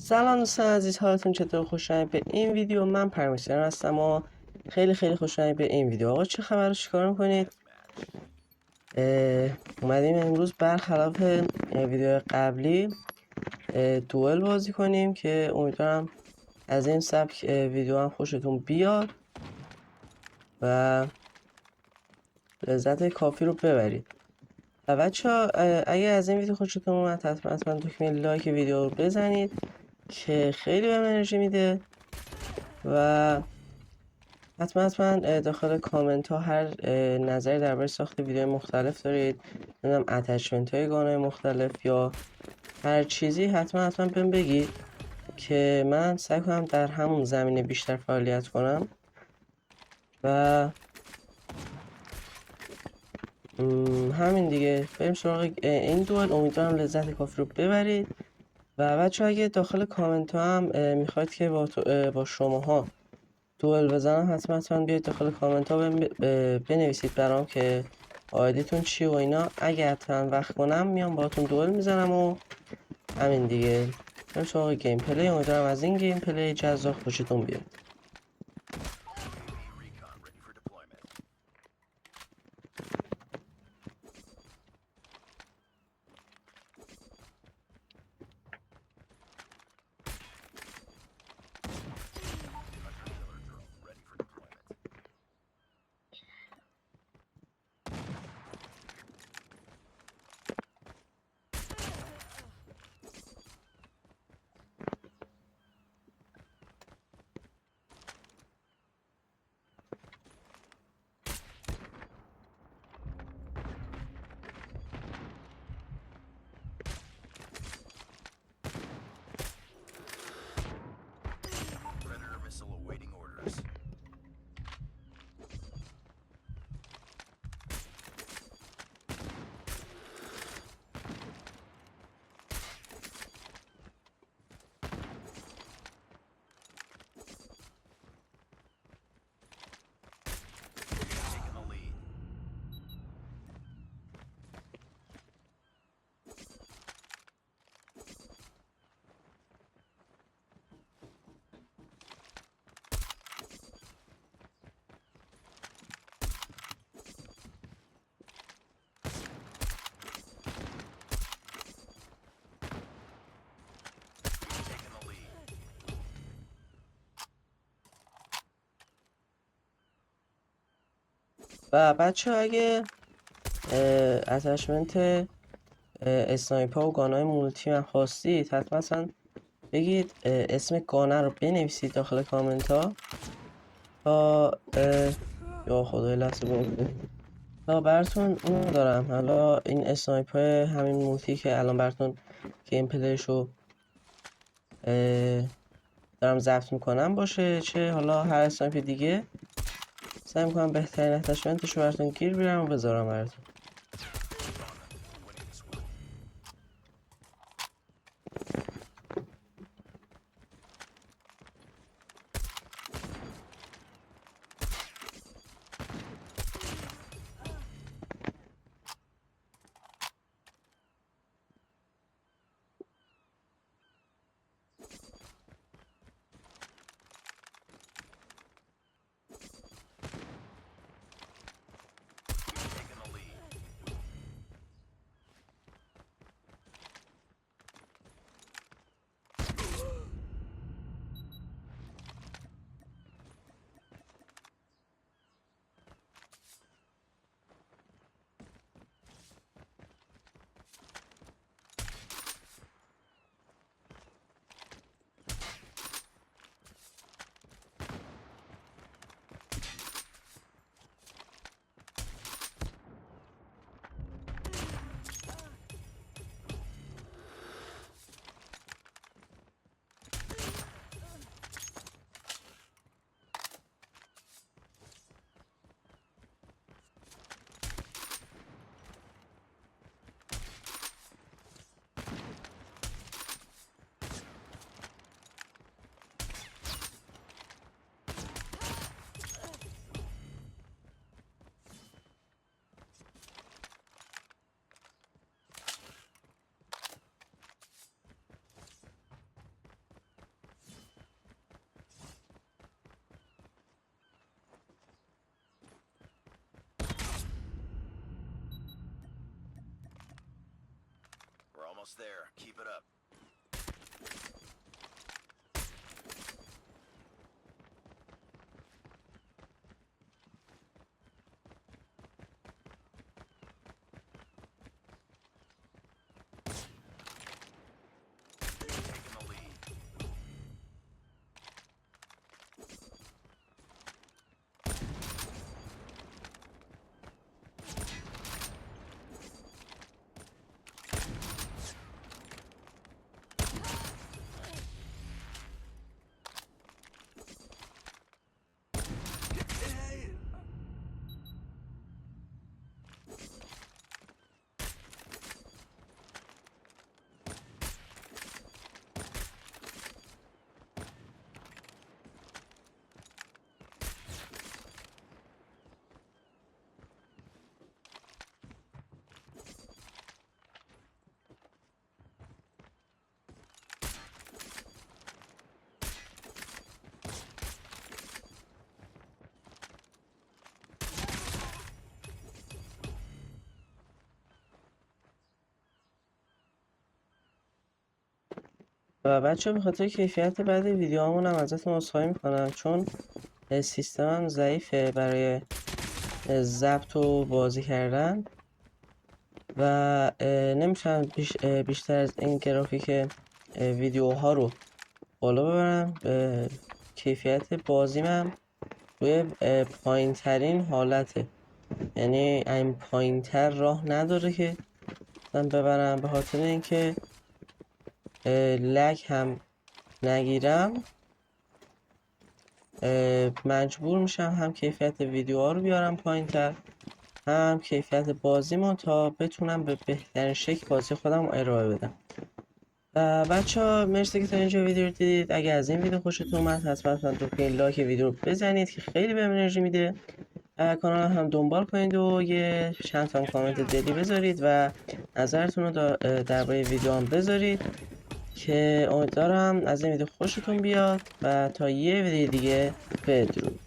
سلام دوستان عزیز، حالتون چطور؟ خوش آمدید به این ویدیو. من پرمیشن هستم و خیلی خوش آمدید به این ویدیو. آقا چه خبر؟ چیکار میکنید؟ اومدیم امروز برخلاف ویدیو قبلی دوئل بازی کنیم که امیدوارم از این سبک ویدیو هم خوشتون بیاد و لذت کافی رو ببرید. و بچه ها اگر از این ویدیو خوشتون اومد حتما دکمه لایک ویدیو رو بزنید که خیلی بهم انرژی میده و حتما داخل کامنت ها هر نظری درباره ساخت ویدیو مختلف دارید، نمیدونم اتچمنت های گانه مختلف یا هر چیزی، حتما بهم بگید که من سعی کنم در همون زمینه بیشتر فعالیت کنم و همین دیگه. بریم سراغ این دوئل. امیدوارم لذت کافی رو ببرید و بچه اگه داخل کامنت ها هم میخواید که با شماها دوئل بزنم حتما بیاید داخل کامنت ها بنویسید برام که آیدیتون چی و اینا. اگه حتما وقت کنم میام باهاتون دوئل میزنم و همین دیگه. بریم سراغ گیم پلی. امیدوارم از این گیم پلی جذاب خوشتون بیاد. و بچه اگه اتچمنت اسنایپر و گانای مولتی من خواستید حتما بگید اسم گانه رو بنویسید داخل کامنت ها تا یا خدای لحظه تا براتون اون دارم. حالا این اسنایپر همین مولتی که الان براتون گیم پلیش رو دارم ضبط میکنم باشه، چه حالا هر اسنایپر دیگه، سعی میکنم بهترین اتچمنتش رو براتون گیر بیارم و بذارم براتون. almost there. Keep it up. Taking the lead. و بچه به خاطر کیفیت بعد ویدیوهامون هم ازتون عذرخواهی میکنم، چون سیستمم ضعیفه برای ضبط و بازی کردن و نمیتونم بیشتر از این گرافیک ویدیوها رو بالا ببرم. کیفیت بازیم هم روی پایین ترین حالته، یعنی این پایین تر راه نداره که من ببرم، به خاطر اینکه لگ هم نگیرم مجبور میشم هم کیفیت ویدیوها رو بیارم پایین تر، هم کیفیت بازیمو تا بتونم به بهترین شکل بازی خودم ارائه بدم. بچه ها مرسی که تا اینجا ویدیو رو دیدید. اگه از این ویدیو خوشتون اومد حتما لایک ویدیو رو بزنید که خیلی بهم انرژی میده. کانال هم دنبال کنید و یه چند تا کامنت دلی بذارید و نظرتون رو درباره ویدیو هم بذارید که امیدوارم از این ویدیو خوشتون بیاد و تا یه ویدیو دیگه بدرود.